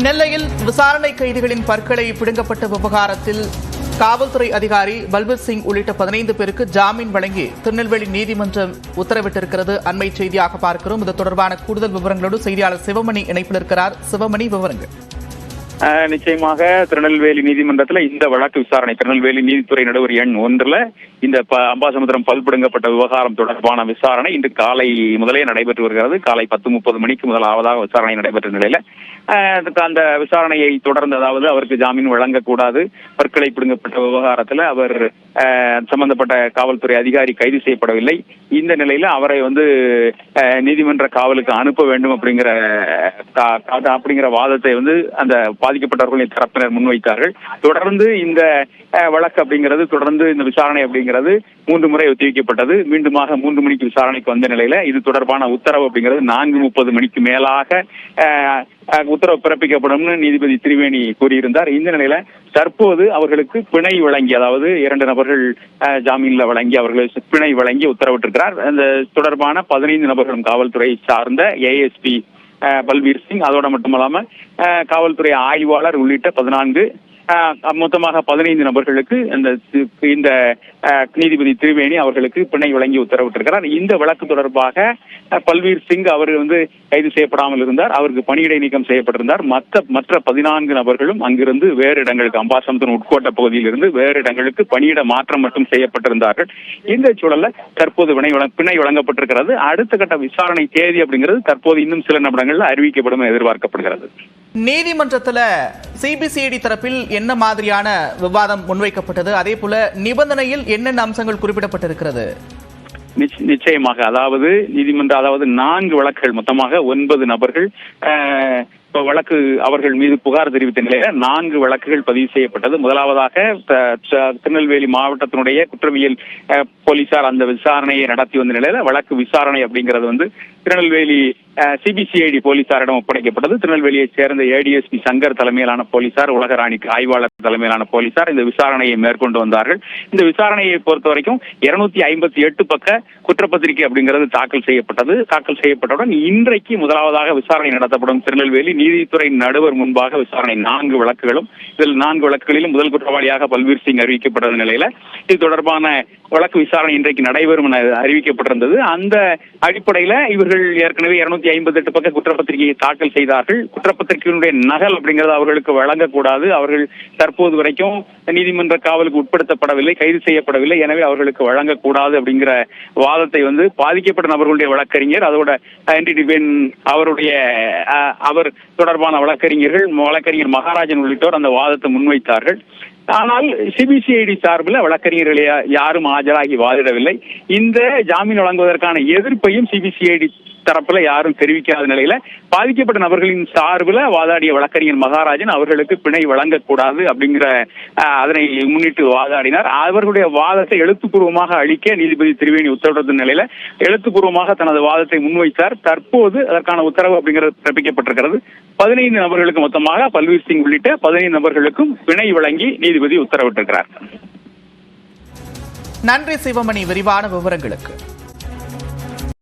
நெல்லையில் விசாரணை கைதிகளின் பற்களை பிடுங்கப்பட்ட விவகாரத்தில் காவல்துறை அதிகாரி பல்பீர் சிங் உள்ளிட்ட 15 பேருக்கு ஜாமீன் வழங்கி திருநெல்வேலி நீதிமன்றம் உத்தரவிட்டிருக்கிறது. அண்மை செய்தியாக பார்க்கிறோம். இது தொடர்பான கூடுதல் விவரங்களோடு செய்தியாளர் சிவமணி இணைப்பில் இருக்கிறார். சிவமணி, விவரங்கள். நிச்சயமாக திருநெல்வேலி நீதிமன்றத்தில் இந்த வழக்கு விசாரணை திருநெல்வேலி நீதித்துறை நடுவர் எண் 1 இந்த அம்பாசமுத்திரம் பல்பிடுங்கப்பட்ட விவகாரம் தொடர்பான விசாரணை இன்று காலை முதலே நடைபெற்று வருகிறது. காலை 10:30 மணிக்கு முதலாவதாக விசாரணை நடைபெற்ற நிலையில அந்த விசாரணையை தொடர்ந்து, அதாவது அவருக்கு ஜாமீன் வழங்கக்கூடாது, பற்களை பிடுங்கப்பட்ட விவகாரத்தில் அவர் சம்பந்தப்பட்ட காவல்துறை அதிகாரி கைது செய்யப்படவில்லை. இந்த நிலையில அவரை நீதிமன்ற காவலுக்கு அனுப்ப வேண்டும் அப்படிங்கிற வாதத்தை அந்த பாதிக்கப்பட்டவர்களின் தரப்பினர் முன்வைத்தார்கள். தொடர்ந்து இந்த வழக்கு அப்படிங்கிறது, தொடர்ந்து இந்த விசாரணை அப்படிங்கிறது 3 முறை ஒத்திவைக்கப்பட்டது. மீண்டுமாக 3 மணிக்கு விசாரணைக்கு வந்த நிலையில இது தொடர்பான உத்தரவு அப்படிங்கிறது 4:30 மணிக்கு மேலாக உத்தரவு பிறப்பிக்கப்படும் நீதிபதி திரிவேணி கூறியிருந்தார். இந்த நிலையில தற்போது அவர்களுக்கு பிணை வழங்கி, அதாவது 2 நபர்கள் ஜாமீன்ல வழங்கி அவர்களுக்கு பிணை வழங்கி உத்தரவிட்டிருக்கிறார். அந்த தொடர்பான 15 நபர்களும் காவல்துறை சார்ந்த ஏஎஸ்பி பல்பீர் சிங், அதோட மட்டுமல்லாம காவல்துறை ஆய்வாளர் உள்ளிட்ட 14 மொத்தமாக 15 நபர்களுக்கு இந்த நீதிபதி திரிவேணி அவர்களுக்கு பிணை வழங்கி உத்தரவிட்டிருக்கிறார். இந்த வழக்கு தொடர்பாக பல்பீர் சிங் அவர் கைது செய்யப்படாமல் இருந்தார். அவருக்கு பணியிடை நீக்கம் செய்யப்பட்டிருந்தார். மற்ற 14 நபர்களும் அங்கிருந்து வேறு இடங்களுக்கு, அம்பாசமுத்திரம் உட்கோட்ட பகுதியில் இருந்து வேறு இடங்களுக்கு பணியிட மாற்றம் மட்டும் செய்யப்பட்டிருந்தார்கள். இந்த சூழல்ல தற்போது பிணை வழங்கப்பட்டிருக்கிறது. அடுத்த கட்ட விசாரணை தேதி அப்படிங்கிறது தற்போது இன்னும் சில நிமிடங்கள்ல அறிவிக்கப்படும் எதிர்பார்க்கப்படுகிறது. நீதிமன்றத்தில் சிபிசிஐடி தரப்பில் என்ன மாதிரியான விவாதம் முன்வைக்கப்பட்டது? அதே போல நிபந்தனையில் என்னென்ன அம்சங்கள் குறிப்பிடப்பட்டிருக்கிறது? நிச்சயமாக, அதாவது 4 வழக்குகள், மொத்தமாக 9 நபர்கள் வழக்கு அவர்கள் மீது புகார் தெரிவித்த நிலையில 4 வழக்குகள் பதிவு செய்யப்பட்டது. முதலாவதாக திருநெல்வேலி மாவட்டத்தினுடைய குற்றவியல் போலீசார் அந்த விசாரணையை நடத்தி வந்த நிலையில வழக்கு விசாரணை அப்படிங்கிறது திருநெல்வேலி சிபிசிஐடி போலீசாரிடம் ஒப்படைக்கப்பட்டது. திருநெல்வேலியை சேர்ந்த ஏடிஎஸ்பி சங்கர் தலைமையிலான போலீசார், உலகராணி ஆய்வாளர் தலைமையிலான போலீசார் இந்த விசாரணையை மேற்கொண்டு வந்தார்கள். இந்த விசாரணையை பொறுத்த வரைக்கும் 258 பக்க குற்றப்பத்திரிகை அப்படிங்கிறது தாக்கல் செய்யப்பட்டது. தாக்கல் செய்யப்பட்டவுடன் இன்றைக்கு முதலாவதாக விசாரணை நடத்தப்படும். திருநெல்வேலி நீதித்துறை நடுவர் முன்பாக விசாரணை 4 வழக்குகளும், இதில் 4 வழக்குகளிலும் முதல் குற்றவாளியாக பல்பீர் சிங் அறிவிக்கப்பட்ட நிலையில இது தொடர்பான வழக்கு விசாரணை இன்றைக்கு நடைபெறும் என அறிவிக்கப்பட்டிருந்தது. அந்த அடிப்படையில இவர்கள் ஏற்கனவே 258 பக்க குற்றப்பத்திரிகையை தாக்கல் செய்தார்கள். குற்றப்பத்திரிகையினுடைய நகல் அப்படிங்கிறது அவர்களுக்கு வழங்கக்கூடாது. அவர்கள் தற்போது வரைக்கும் நீதிமன்ற காவலுக்கு உட்படுத்தப்படவில்லை, கைது செய்யப்படவில்லை. எனவே அவர்களுக்கு வழங்கக்கூடாது அப்படிங்கிற வாதத்தை பாதிக்கப்பட்ட நபர்களுடைய வழக்கறிஞர், அதோட அவர் தொடர்பான வழக்கறிஞர் மகாராஜன் உள்ளிட்டோர் அந்த வாதத்தை முன்வைத்தார்கள். ஆனால் சிபிசிஐடி சார்பில் வழக்கறிஞர்கள் யாரும் ஆஜராகி வாதிடவில்லை. இந்த ஜாமீன் வழங்குவதற்கான எதிர்ப்பையும் சிபிசிஐடி தரப்புல யாரும் தெரிவிக்காத நிலையில பாதிக்கப்பட்ட நபர்களின் சார்பில் வாதாடிய வழக்கறிஞர் மகாராஜன் அவர்களுக்கு பிணை வழங்கக்கூடாது அப்படிங்கிற அதனை முன்னிட்டு வாதாடினார். அவர்களுடைய வாதத்தை எழுத்துப்பூர்வமாக அளிக்க நீதிபதி திரிவேணி உத்தரவிட்ட நிலையில எழுத்துப்பூர்வமாக தனது வாதத்தை முன்வைத்தார். தற்போது அதற்கான உத்தரவு அப்படிங்கிறது பிறப்பிக்கப்பட்டிருக்கிறது. 15 நபர்களுக்கு மொத்தமாக பல்பீர் சிங் உள்ளிட்ட 15 நபர்களுக்கும் பிணை வழங்கி நீதிபதி உத்தரவிட்டிருக்கிறார். நன்றி சிவமணி, விரிவான விவரங்களுக்கு.